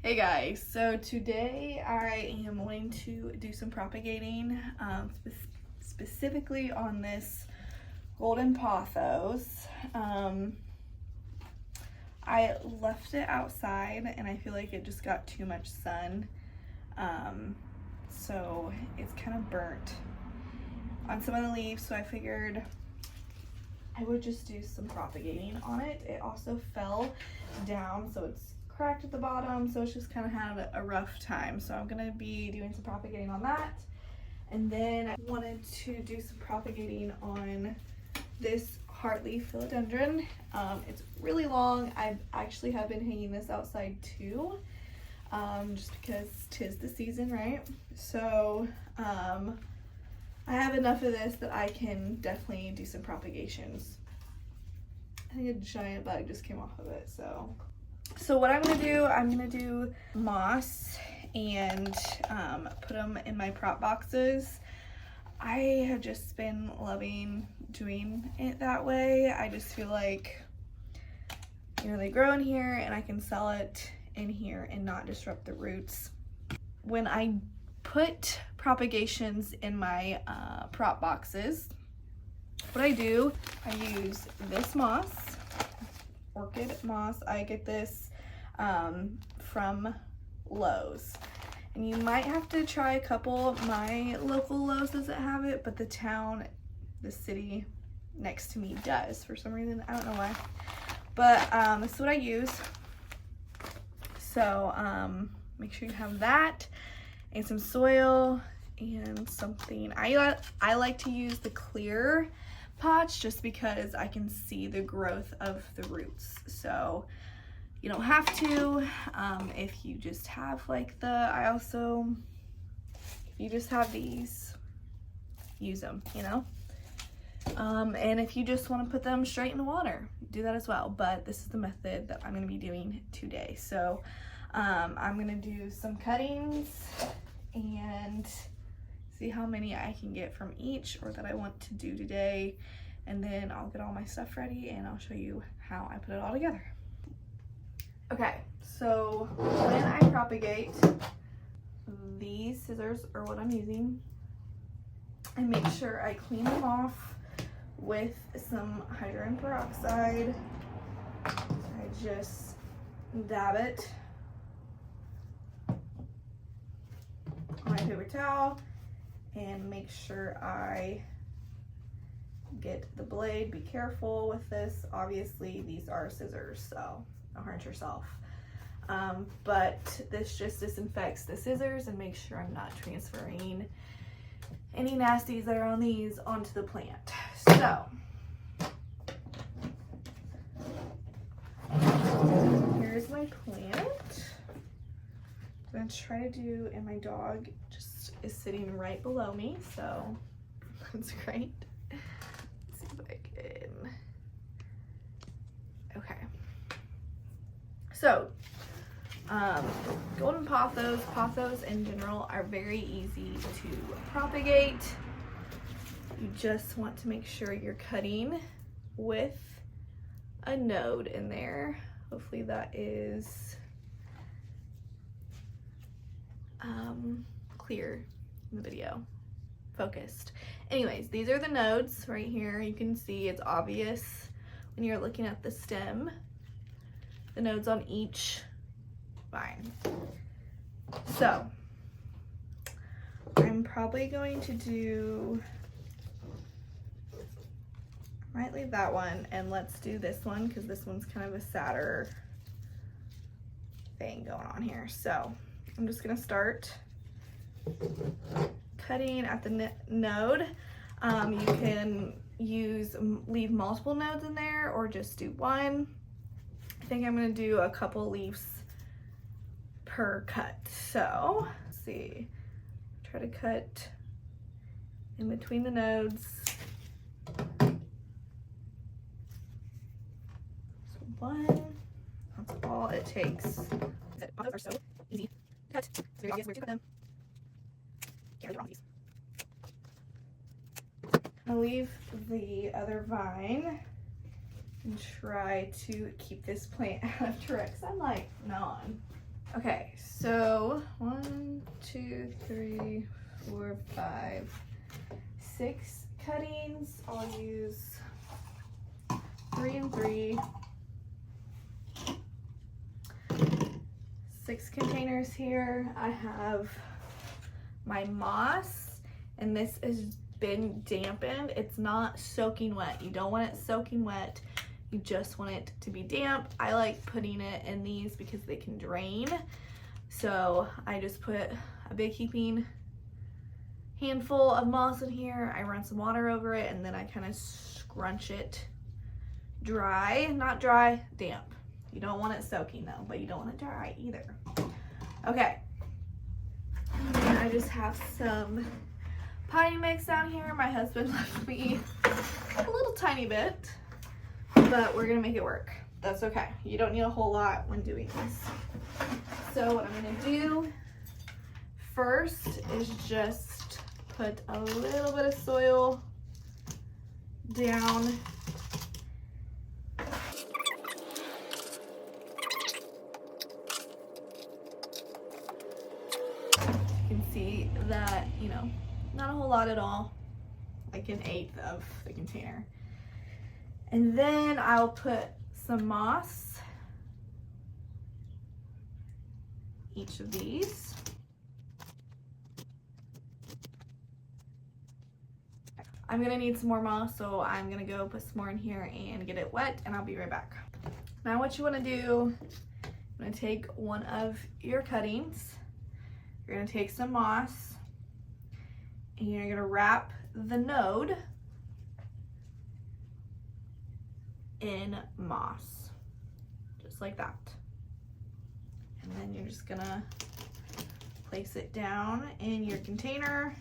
Hey guys, so today I am going to do some propagating, specifically on this golden pothos. I left it outside and I feel like it just got too much sun, so it's kind of burnt on some of the leaves, so I figured I would just do some propagating on it. It also fell down, so it's cracked at the bottom, so it's just kind of had a rough time. So I'm gonna be doing some propagating on that, and then I wanted to do some propagating on this heartleaf philodendron. It's really long. I actually have been hanging this outside too, just because 'tis the season, right? So I have enough of this that I can definitely do some propagations. I think a giant bug just came off of it, so what I'm gonna do moss and put them in my prop boxes. I have just been loving doing it that way. I just feel like, you know, they grow in here and I can sell it in here and not disrupt the roots. When I put propagations in my prop boxes, what I do, I use this moss, orchid moss. I get this from Lowe's, and you might have to try a couple. My local Lowe's doesn't have it, but the city next to me does for some reason. I don't know why, but this is what I use. So make sure you have that and some soil and something. I like to use the clear pots just because I can see the growth of the roots. So you don't have to, if you just have like if you just have these, use them, you know? And if you just want to put them straight in the water, do that as well. But this is the method that I'm going to be doing today. So I'm going to do some cuttings and see how many I can get from each or that I want to do today. And then I'll get all my stuff ready and I'll show you how I put it all together. Okay, so when I propagate, these scissors are what I'm using. I make sure I clean them off with some hydrogen peroxide. I just dab it on my paper towel and make sure I get the blade. Be careful with this. Obviously, these are scissors, so don't hurt yourself. But this just disinfects the scissors and makes sure I'm not transferring any nasties that are on these onto the plant. So here's my plant. I'm gonna try to do, and my dog just is sitting right below me, so that's great. Let's see if I can. Okay. So, golden pothos in general are very easy to propagate. You just want to make sure you're cutting with a node in there. Hopefully that is clear in the video, focused. Anyways, these are the nodes right here. You can see it's obvious when you're looking at the stem, the nodes on each vine. So I'm probably going to do, I might leave that one and let's do this one because this one's kind of a sadder thing going on here. So I'm just gonna start cutting at the node. You can leave multiple nodes in there or just do one. I think I'm gonna do a couple leaves per cut. So let's see, try to cut in between the nodes. So one, that's all it takes. Pothos are so easy to cut. It's very obvious where to cut them. Can't really wrong these. I'll leave the other vine and try to keep this plant out of direct sunlight. Non. Okay, so 1, 2, 3, 4, 5, 6 cuttings. I'll use 3 and 3. 6 containers here. I have my moss, and this has been dampened. It's not soaking wet. You don't want it soaking wet. You just want it to be damp. I like putting it in these because they can drain. So I just put a big heaping handful of moss in here. I run some water over it, and then I kind of scrunch it dry. Not dry, damp. You don't want it soaking though, but you don't want it dry either. Okay. And I just have some potting mix down here. My husband left me a little tiny bit, but we're gonna make it work. That's okay. You don't need a whole lot when doing this. So what I'm gonna do first is just put a little bit of soil down. You can see that, you know, not a whole lot at all, like 1/8 of the container. And then I'll put some moss, each of these. I'm gonna need some more moss, so I'm gonna go put some more in here and get it wet, and I'll be right back. Now what you wanna do, I'm gonna take one of your cuttings, you're gonna take some moss, and you're gonna wrap the node in moss, just like that. And then you're just gonna place it down in your container,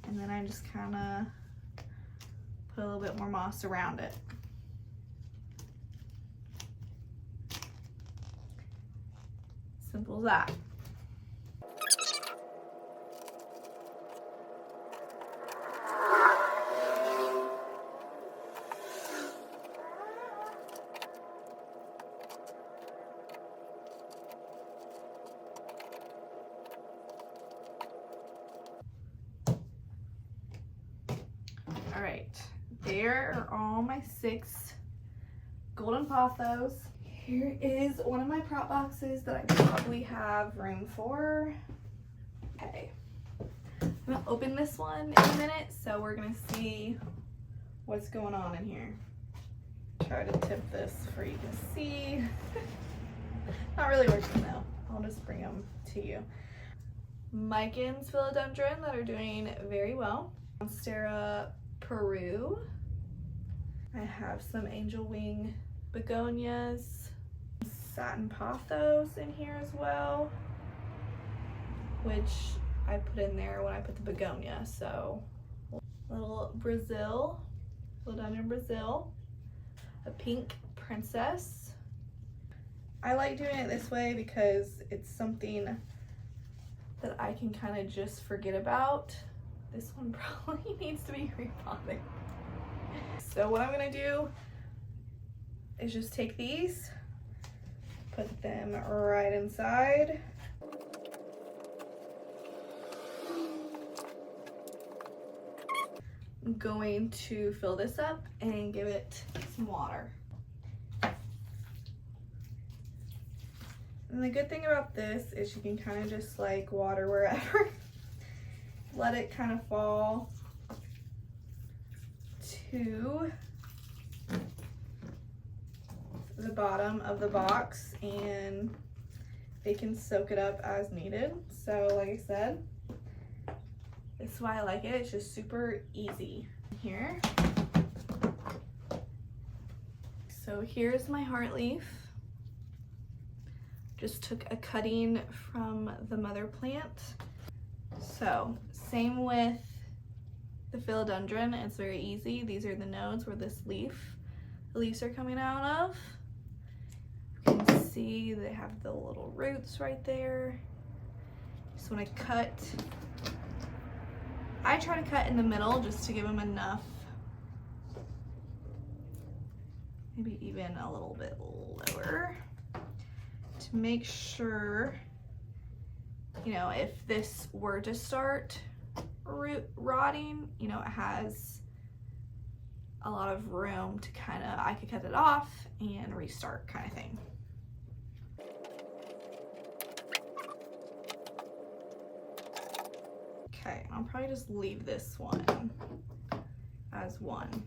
and then I just kind of put a little bit more moss around it. Simple as that. All right, there are all my 6 golden pothos. Here is one of my prop boxes that I probably have room for. Okay, I'm gonna open this one in a minute, so we're gonna see what's going on in here. Try to tip this for you to see. Not really working though. I'll just bring them to you. Micans philodendron that are doing very well. Monstera Peru. I have some angel wing begonias, satin pothos in here as well, which I put in there when I put the begonia. So little Brazil, philodendron Brazil, a pink princess. I like doing it this way because it's something that I can kind of just forget about. This one probably needs to be repotted. So what I'm gonna do is just take these, put them right inside. I'm going to fill this up and give it some water. And the good thing about this is you can kind of just like water wherever. Let it kind of fall to the bottom of the box, and they can soak it up as needed. So like I said, this is why I like it. It's just super easy. Here. So here's my heart leaf. Just took a cutting from the mother plant. So same with the philodendron, it's very easy. These are the nodes where the leaves are coming out of. You can see they have the little roots right there. Just want to cut. I try to cut in the middle just to give them enough, maybe even a little bit lower, to make sure, you know, if this were to start rotting, you know, it has a lot of room to kind of, I could cut it off and restart kind of thing. Okay, I'll probably just leave this one as 1,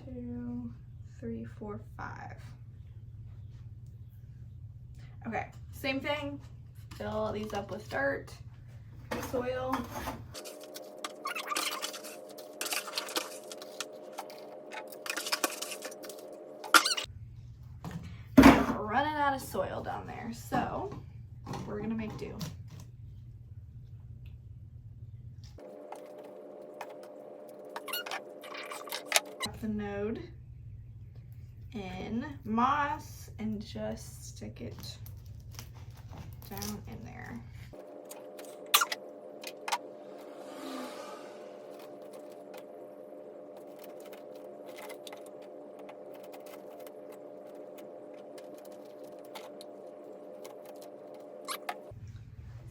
2, 3, 4, 5. Okay, same thing, fill these up with dirt, soil. We're running out of soil down there, so we're gonna make do. The node in moss and just stick it down in there.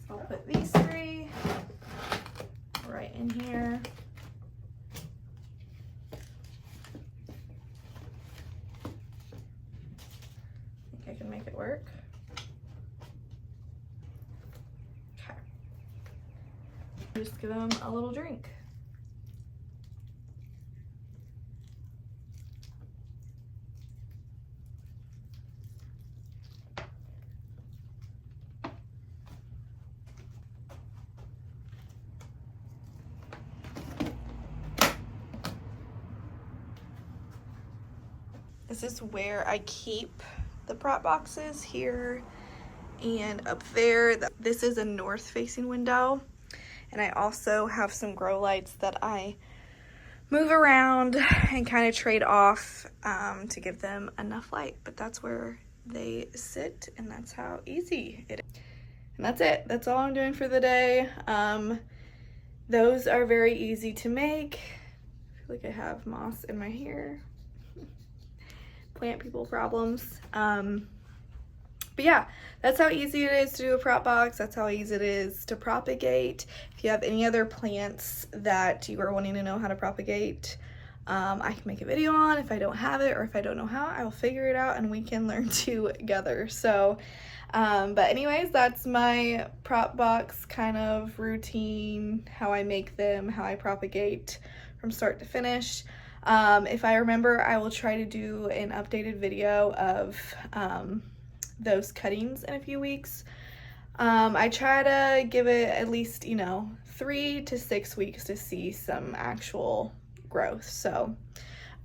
So I'll put these 3 right in here. I can make it work. Okay. Just give them a little drink. This is where I keep the prop boxes, here and up there. This is a north facing window, and I also have some grow lights that I move around and kind of trade off to give them enough light, but that's where they sit, and that's how easy it is. And that's it. That's all I'm doing for the day. Those are very easy to make. I feel like I have moss in my hair. Plant people problems. But yeah, that's how easy it is to do a prop box. That's how easy it is to propagate. If you have any other plants that you are wanting to know how to propagate, I can make a video on. If I don't have it, or if I don't know how, I will figure it out and we can learn together. So but anyways, that's my prop box kind of routine, how I make them, how I propagate from start to finish. If I remember, I will try to do an updated video of those cuttings in a few weeks. I try to give it at least, you know, 3 to 6 weeks to see some actual growth. So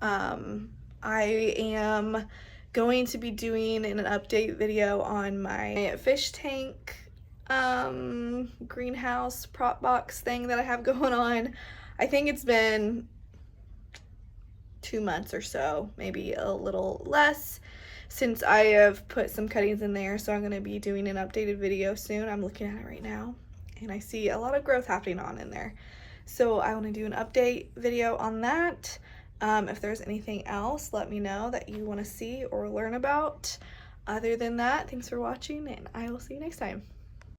I am going to be doing an update video on my fish tank greenhouse prop box thing that I have going on. I think it's been 2 months or so, maybe a little less, since I have put some cuttings in there. So I'm going to be doing an updated video soon. I'm looking at it right now and I see a lot of growth happening on in there. So I want to do an update video on that. If there's anything else, let me know that you want to see or learn about. Other than that, thanks for watching, and I will see you next time.